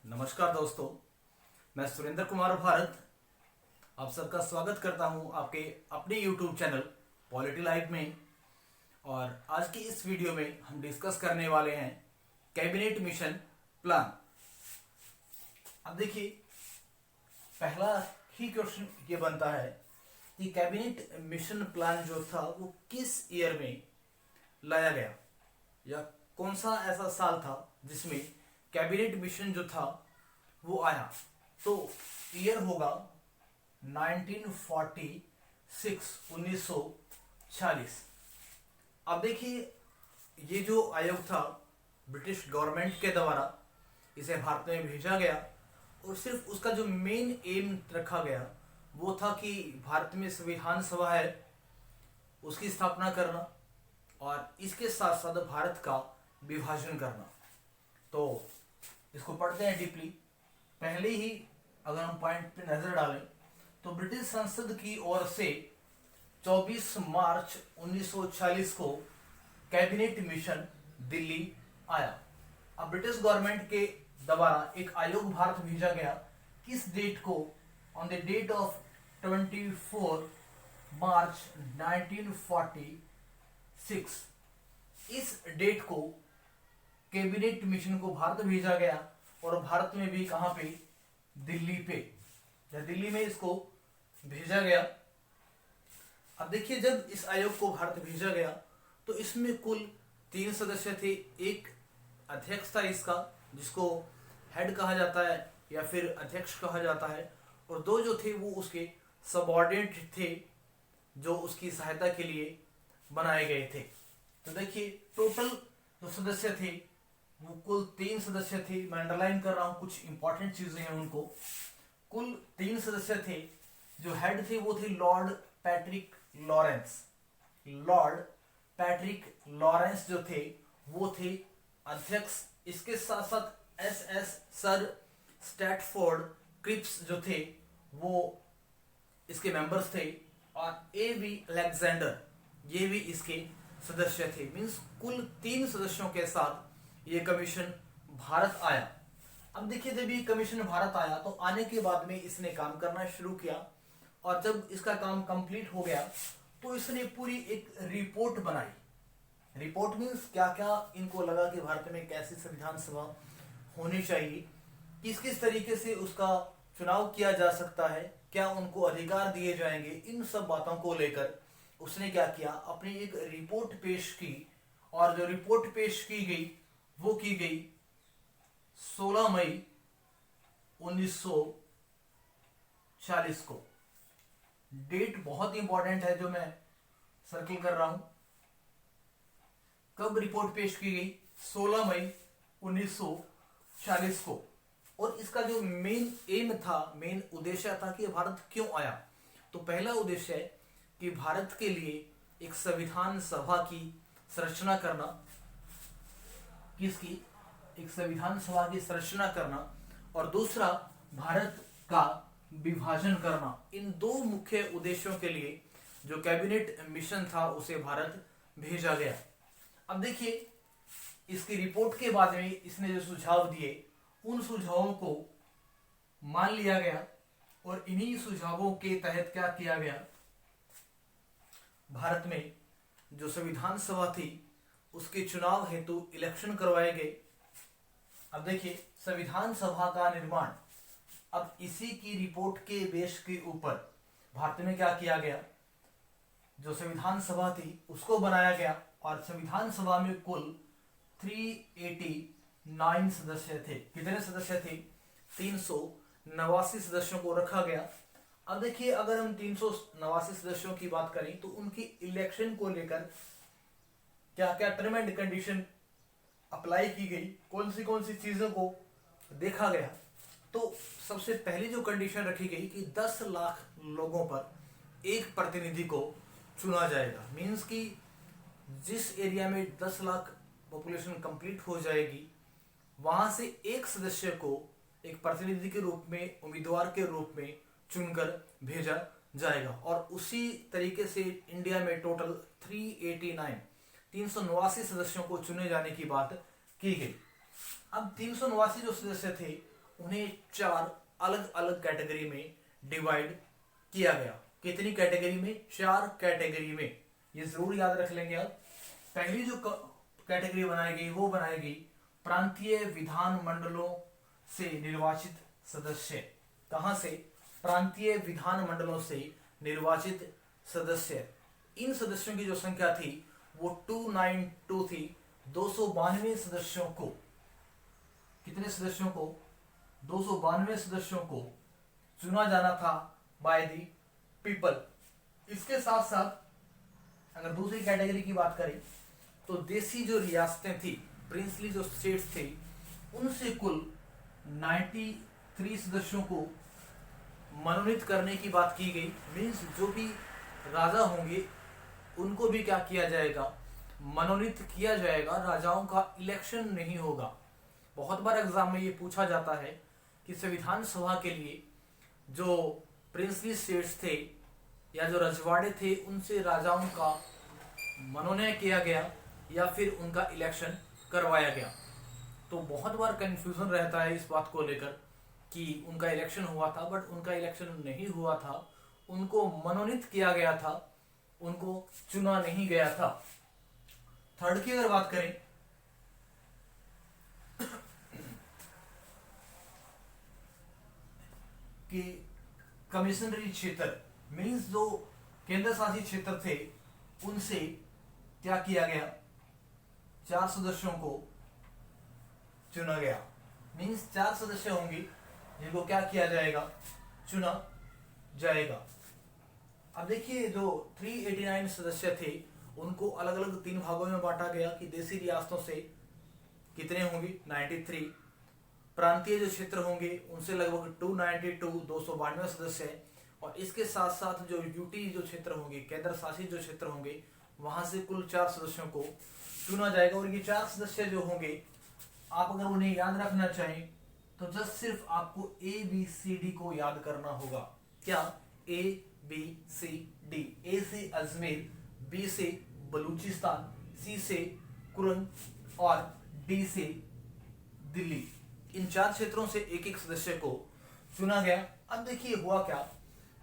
नमस्कार दोस्तों, मैं सुरेंद्र कुमार भारत आप सबका स्वागत करता हूं आपके अपने YouTube चैनल पॉलिटी लाइफ में। और आज की इस वीडियो में हम डिस्कस करने वाले हैं कैबिनेट मिशन प्लान। अब देखिए, पहला ही क्वेश्चन ये बनता है कि कैबिनेट मिशन प्लान जो था वो किस ईयर में लाया गया, या कौन सा ऐसा साल था जिसमें कैबिनेट मिशन जो था वो आया। तो ईयर होगा 1946। अब देखिए, ये जो आयोग था ब्रिटिश गवर्नमेंट के द्वारा इसे भारत में भेजा गया, और सिर्फ उसका जो मेन एम रखा गया वो था कि भारत में संविधान सभा है उसकी स्थापना करना, और इसके साथ साथ भारत का विभाजन करना। तो इसको पढ़ते हैं डीपली। पहले ही अगर हम पॉइंट पे नजर डालें तो ब्रिटिश संसद की ओर से 24 मार्च 1940 को कैबिनेट मिशन दिल्ली आया। अब ब्रिटिश गवर्नमेंट के द्वारा एक आयोग भारत भेजा गया। किस डेट को? ऑन द डेट ऑफ 24 मार्च 1946। इस डेट को कैबिनेट मिशन को भारत भेजा गया, और भारत में भी कहां पे? दिल्ली पे, या दिल्ली में इसको भेजा गया। अब देखिए, जब इस आयोग को भारत भेजा गया तो इसमें कुल 3 सदस्य थे। एक अध्यक्ष था इसका, जिसको हेड कहा जाता है या फिर अध्यक्ष कहा जाता है, और 2 जो थे वो उसके सबऑर्डिनेट थे जो उसकी सहायता के लिए बनाए गए थे। तो देखिए, टोटल जो सदस्य थे वो कुल 3 सदस्य थे। मैं अंडरलाइन कर रहा हूं, कुछ इंपॉर्टेंट चीजें हैं उनको। कुल 3 सदस्य थे। जो हेड थे वो थे Lord Patrick Lawrence. Lord Patrick Lawrence जो थे वो थे अध्यक्ष। इसके साथ साथ एस सर स्टैटफोर्ड क्रिप्स जो थे वो इसके मेंबर्स थे, और A.V. अलेक्जेंडर ये भी इसके सदस्य थे। मींस कुल 3 सदस्यों के साथ ये कमीशन भारत आया। अब देखिए, जब ये कमीशन भारत आया तो आने के बाद में इसने काम करना शुरू किया, और जब इसका काम कंप्लीट हो गया तो इसने पूरी एक रिपोर्ट बनाई। रिपोर्ट मीन्स क्या क्या इनको लगा कि भारत में कैसी संविधान सभा होनी चाहिए, किस किस तरीके से उसका चुनाव किया जा सकता है, क्या उनको अधिकार दिए जाएंगे। इन सब बातों को लेकर उसने क्या किया, अपनी एक रिपोर्ट पेश की। और जो रिपोर्ट पेश की गई वो की गई 16 मई 1940 को। डेट बहुत इंपॉर्टेंट है जो मैं सर्किल कर रहा हूं। कब रिपोर्ट पेश की गई? 16 मई 1940 को। और इसका जो मेन एम था, मेन उद्देश्य था कि भारत क्यों आया। तो पहला उद्देश्य है कि भारत के लिए एक संविधान सभा की संरचना करना। किसकी? एक संविधान सभा की संरचना करना। और दूसरा, भारत का विभाजन करना। इन 2 मुख्य उद्देश्यों के लिए जो कैबिनेट मिशन था उसे भारत भेजा गया। अब देखिए, इसकी रिपोर्ट के बाद में इसने जो सुझाव दिए उन सुझावों को मान लिया गया, और इन्हीं सुझावों के तहत क्या किया गया, भारत में जो संविधान सभा थी उसके चुनाव हेतु इलेक्शन करवाए गए। अब देखिए, संविधान सभा का निर्माण अब इसी की रिपोर्ट के बेस के ऊपर भारत में क्या किया गया, जो संविधान सभा थी उसको बनाया गया। और संविधान सभा में कुल 389 सदस्य थे। कितने सदस्य थे? 389 सदस्यों को रखा गया। अब देखिए, अगर हम 389 सदस्यों की बात करें तो उनकी इलेक्शन को लेकर क्या क्या टर्म एंड कंडीशन अप्लाई की गई, कौन सी चीजों को देखा गया। तो सबसे पहली जो कंडीशन रखी गई कि 10 लाख लोगों पर एक प्रतिनिधि को चुना जाएगा। मींस कि जिस एरिया में 10 लाख पॉपुलेशन कंप्लीट हो जाएगी वहां से एक सदस्य को एक प्रतिनिधि के रूप में, उम्मीदवार के रूप में चुनकर भेजा जाएगा। और उसी तरीके से इंडिया में टोटल 389 सदस्यों को चुने जाने की बात की गई। अब 389 जो सदस्य थे उन्हें 4 अलग अलग कैटेगरी में डिवाइड किया गया। कितनी कैटेगरी में? 4 कैटेगरी में। ये जरूर याद रख लेंगे आप। पहली जो कैटेगरी बनाई गई वो बनाई गई प्रांतीय विधान मंडलों से निर्वाचित सदस्य। कहां से? प्रांतीय विधान मंडलों से निर्वाचित सदस्य। इन सदस्यों की जो संख्या थी वो 292 थी। 292 सदस्यों को, कितने सदस्यों को? 292 सदस्यों को चुना जाना था बाय दी पीपल। इसके साथ साथ अगर दूसरी कैटेगरी की बात करें तो देसी जो रियासतें थी, प्रिंसली जो स्टेट्स थे, उनसे कुल 93 सदस्यों को मनोनीत करने की बात की गई। मीन्स जो भी राजा होंगे उनको भी क्या किया जाएगा? मनोनीत किया जाएगा। राजाओं का इलेक्शन नहीं होगा। बहुत बार एग्जाम में ये पूछा जाता है कि संविधान सभा के लिए जो प्रिंसली स्टेट्स थे या जो रजवाड़े थे उनसे राजाओं का मनोनयन किया गया या फिर उनका इलेक्शन करवाया गया। तो बहुत बार कंफ्यूजन रहता है इस बात को लेकर कि उनका इलेक्शन हुआ था, बट उनका इलेक्शन नहीं हुआ था। उनको मनोनीत किया गया था, उनको चुना नहीं गया था। थर्ड की अगर बात करें कि कमिश्नरी क्षेत्र मीन्स जो केंद्र शासित क्षेत्र थे उनसे क्या किया गया? 4 सदस्यों को चुना गया। मीन्स 4 सदस्य होंगे जिनको क्या किया जाएगा? चुना जाएगा। अब देखिए जो 389 सदस्य थे उनको अलग अलग 3 भागों में बांटा गया कि देसी रियासतों से कितने होंगे? 93। प्रांतीय जो क्षेत्र होंगे उनसे लगभग 292 सदस्य हैं। और इसके साथ साथ जो यूटी जो क्षेत्र होंगे, केंद्र शासित जो क्षेत्र होंगे, वहां से कुल 4 सदस्यों को चुना जाएगा। और ये 4 सदस्य जो होंगे, आप अगर उन्हें याद रखना चाहें तो जस्ट सिर्फ आपको ABCD को याद करना होगा। क्या? ABCD। ए से अजमेर, बी से बलूचिस्तान, सी से कुरन और डी से दिल्ली। इन 4 क्षेत्रों से एक एक सदस्य को चुना गया। अब देखिए हुआ क्या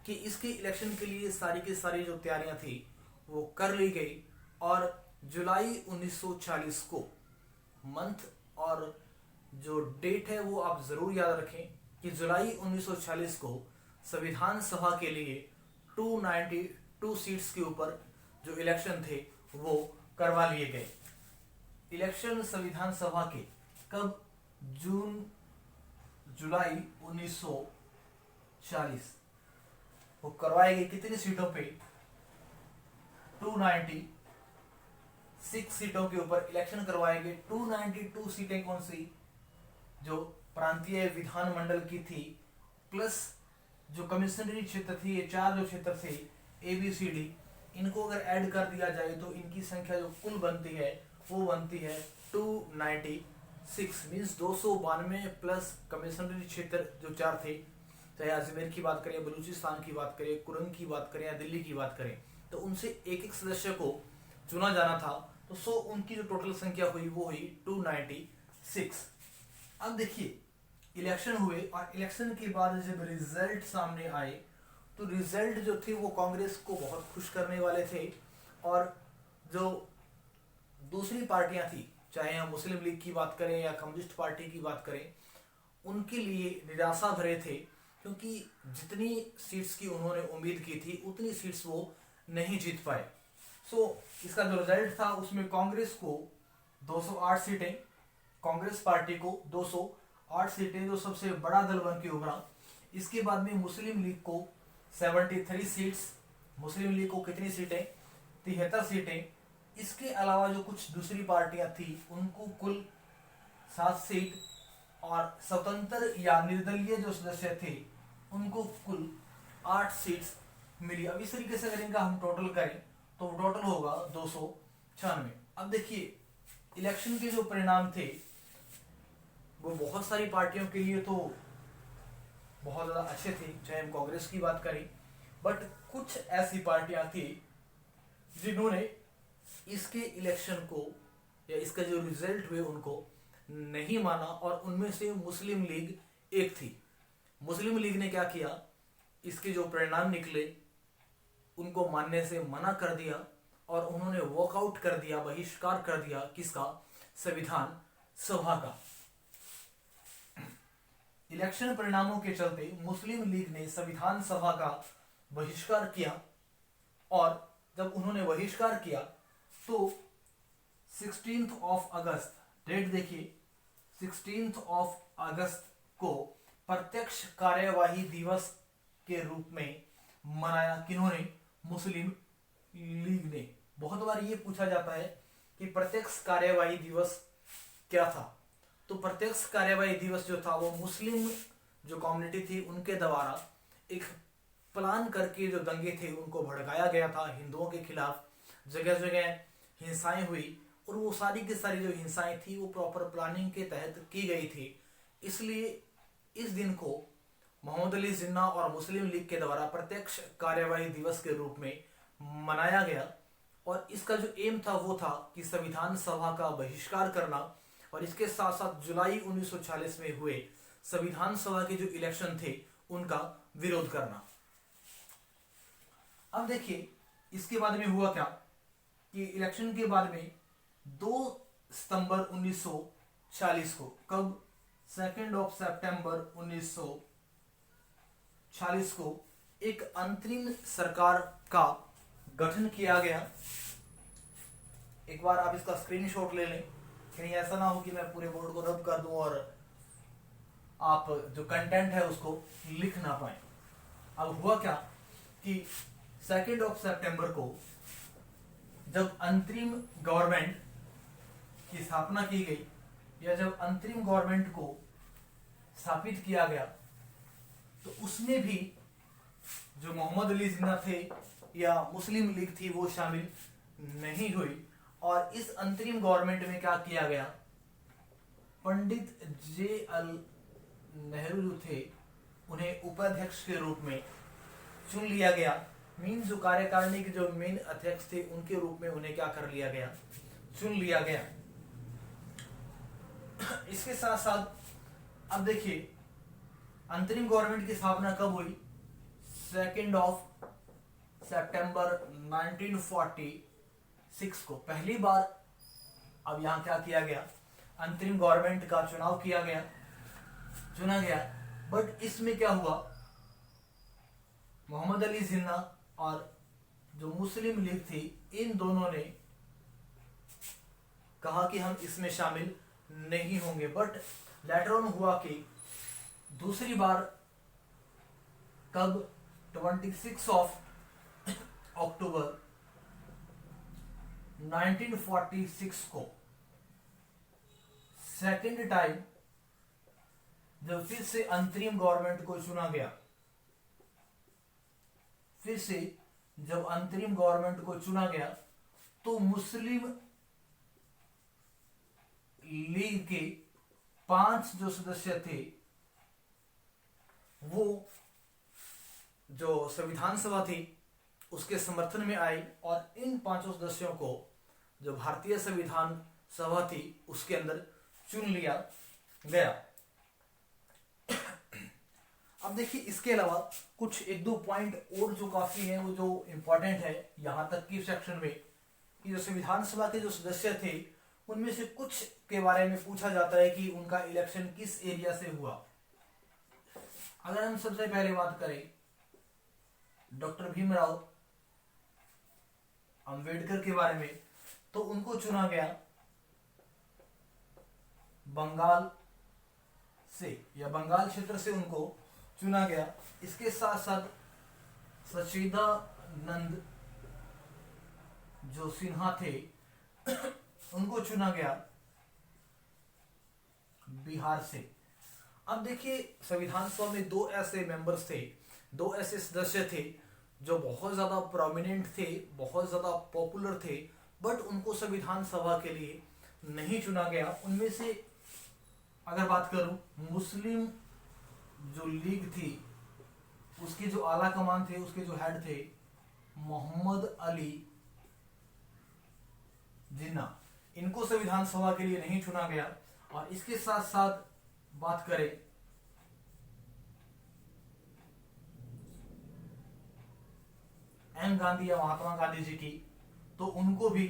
कि इसके इलेक्शन के लिए सारी की सारी जो तैयारियां थी वो कर ली गई। और जुलाई 1940 को मंथ और जो डेट है वो आप जरूर याद रखें कि जुलाई 1940 को संविधान सभा के लिए 292 सीट्स के ऊपर जो इलेक्शन थे वो करवा लिए गए। इलेक्शन संविधान सभा के कब? जुलाई 1940 वो करवाए गए। कितनी सीटों पे? 296 सीटों के ऊपर इलेक्शन करवाए गए। 292 सीटें कौन सी? जो प्रांतीय विधानमंडल की थी, प्लस जो कमिश्नरी क्षेत्र थी, ये 4 जो क्षेत्र थे ABCD, इनको अगर ऐड कर दिया जाए तो इनकी संख्या जो कुल बनती है वो बनती है 296। मीन्स 292 प्लस कमिश्नरी क्षेत्र जो 4 थे, चाहे अजमेर की बात करें, बलूचिस्तान की बात करें, कुरन की बात करें या दिल्ली की बात करें, तो उनसे एक एक सदस्य को चुना जाना था। तो उनकी जो टोटल संख्या हुई वो हुई 296। अब देखिए इलेक्शन हुए और इलेक्शन के बाद जब रिजल्ट सामने आए तो रिजल्ट जो थे वो कांग्रेस को बहुत खुश करने वाले थे। और जो दूसरी पार्टियां थी, चाहे हम मुस्लिम लीग की बात करें या कम्युनिस्ट पार्टी की बात करें, उनके लिए निराशा भरे थे, क्योंकि जितनी सीट्स की उन्होंने उम्मीद की थी उतनी सीट्स वो नहीं जीत पाए। इसका जो रिजल्ट था उसमें कांग्रेस को 208 सीटें, कांग्रेस पार्टी को 208 सीटें, जो सबसे बड़ा दल बन के उभरा। इसके बाद में मुस्लिम लीग को 73 सीट्स। मुस्लिम लीग को कितनी सीटें? 73 सीटें। इसके अलावा जो कुछ दूसरी पार्टियां थी उनको कुल 7 सीट, और स्वतंत्र या निर्दलीय जो सदस्य थे उनको कुल 8 सीट्स मिली। अब इस तरीके से अगर इनका हम टोटल करें तो टोटल होगा 296। अब देखिए इलेक्शन के जो परिणाम थे वो बहुत सारी पार्टियों के लिए तो बहुत ज्यादा अच्छे थे, चाहे हम कांग्रेस की बात करें, बट कुछ ऐसी पार्टियां थी जिन्होंने इसके इलेक्शन को या इसका जो रिजल्ट हुए उनको नहीं माना, और उनमें से मुस्लिम लीग एक थी। मुस्लिम लीग ने क्या किया, इसके जो परिणाम निकले उनको मानने से मना कर दिया और उन्होंने वॉकआउट कर दिया, बहिष्कार कर दिया किसका, संविधान सभा का। इलेक्शन परिणामों के चलते मुस्लिम लीग ने संविधान सभा का बहिष्कार किया और जब उन्होंने बहिष्कार किया तो 16 अगस्त, डेट देखिए, 16 अगस्त को प्रत्यक्ष कार्यवाही दिवस के रूप में मनाया। किन्होंने, मुस्लिम लीग ने। बहुत बार ये पूछा जाता है कि प्रत्यक्ष कार्यवाही दिवस क्या था, तो प्रत्यक्ष कार्यवाही दिवस जो था वो मुस्लिम जो कम्युनिटी थी उनके द्वारा एक प्लान करके जो दंगे थे उनको भड़काया गया था हिंदुओं के खिलाफ। जगह जगह हिंसाएं हुई और वो सारी की सारी जो हिंसाएं थी वो प्रॉपर प्लानिंग के तहत की गई थी। इसलिए इस दिन को मोहम्मद अली जिन्ना और मुस्लिम लीग के द्वारा प्रत्यक्ष कार्यवाही दिवस के रूप में मनाया गया और इसका जो एम था वो था कि संविधान सभा का बहिष्कार करना और इसके साथ साथ जुलाई 1946 में हुए संविधान सभा के जो इलेक्शन थे उनका विरोध करना। अब देखिए इसके बाद में हुआ क्या कि इलेक्शन के बाद में 2 सितंबर 1940 को, कब, 2 सितंबर 1940 को एक अंतरिम सरकार का गठन किया गया। एक बार आप इसका स्क्रीनशॉट ले लें, कहीं ऐसा ना हो कि मैं पूरे बोर्ड को रब कर दूं और आप जो कंटेंट है उसको लिख ना पाए। अब हुआ क्या कि 2 सितंबर को जब अंतरिम गवर्नमेंट की स्थापना की गई या जब अंतरिम गवर्नमेंट को स्थापित किया गया तो उसमें भी जो मोहम्मद अली जिन्ना थे या मुस्लिम लीग थी वो शामिल नहीं हुई। और इस अंतरिम गवर्नमेंट में क्या किया गया, पंडित जे.एल. नेहरू जो थे उन्हें उपाध्यक्ष के रूप में चुन लिया गया। मीन जो कार्यकारिणी के जो मेन अध्यक्ष थे उनके रूप में उन्हें क्या कर लिया गया, चुन लिया गया। इसके साथ साथ अब देखिए अंतरिम गवर्नमेंट की स्थापना कब हुई, 2 सितंबर 1946 को पहली बार। अब यहां क्या किया गया, अंतरिम गवर्नमेंट का चुनाव किया गया, चुना गया। बट इसमें क्या हुआ, मोहम्मद अली जिन्ना और जो मुस्लिम लीग थी इन दोनों ने कहा कि हम इसमें शामिल नहीं होंगे। बट लेटर ऑन हुआ कि दूसरी बार कब, 26 अक्टूबर 1946 को सेकेंड टाइम जब फिर से अंतरिम गवर्नमेंट को चुना गया, फिर से जब अंतरिम गवर्नमेंट को चुना गया तो मुस्लिम लीग के 5 जो सदस्य थे वो जो संविधान सभा थी उसके समर्थन में आए और इन 5 सदस्यों को जो भारतीय संविधान सभा थी उसके अंदर चुन लिया गया। अब देखिए इसके अलावा कुछ 1-2 पॉइंट और जो काफी हैं वो जो इंपॉर्टेंट है यहां तक की सेक्शन में कि जो संविधान सभा के जो सदस्य थे उनमें से कुछ के बारे में पूछा जाता है कि उनका इलेक्शन किस एरिया से हुआ। अगर हम सबसे पहले बात करें डॉक्टर भीमराव अंबेडकर के बारे में तो उनको चुना गया बंगाल से या बंगाल क्षेत्र से उनको चुना गया। इसके साथ साथ सच्चिदानंद जो सिन्हा थे उनको चुना गया बिहार से। अब देखिए संविधान सभा में 2 ऐसे मेंबर्स थे, 2 ऐसे सदस्य थे जो बहुत ज्यादा प्रोमिनेंट थे, बहुत ज्यादा पॉपुलर थे, बट उनको संविधान सभा के लिए नहीं चुना गया। उनमें से अगर बात करूं मुस्लिम जो लीग थी उसके जो आला कमान थे, उसके जो हेड थे मोहम्मद अली जिन्ना, इनको संविधान सभा के लिए नहीं चुना गया। और इसके साथ साथ बात करें एम गांधी या महात्मा गांधी जी की, तो उनको भी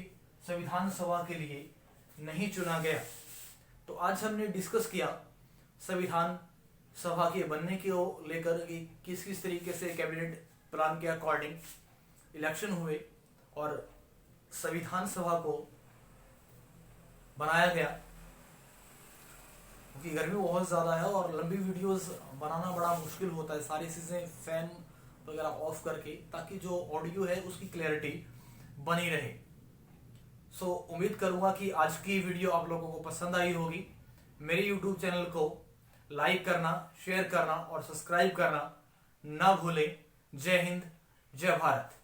संविधान सभा के लिए नहीं चुना गया। तो आज हमने डिस्कस किया संविधान सभा के बनने को लेकर कि किस किस तरीके से कैबिनेट प्लान के अकॉर्डिंग इलेक्शन हुए और संविधान सभा को बनाया गया। क्योंकि गर्मी बहुत ज़्यादा है और लंबी वीडियोस बनाना बड़ा मुश्किल होता है, सारी चीज़ें फैन वगैरह ऑफ करके, ताकि जो ऑडियो है उसकी क्लैरिटी बनी रहे। सो उम्मीद करूँगा कि आज की वीडियो आप लोगों को पसंद आई होगी। मेरे यूट्यूब चैनल को लाइक करना, शेयर करना और सब्सक्राइब करना ना भूलें। जय हिंद, जय भारत।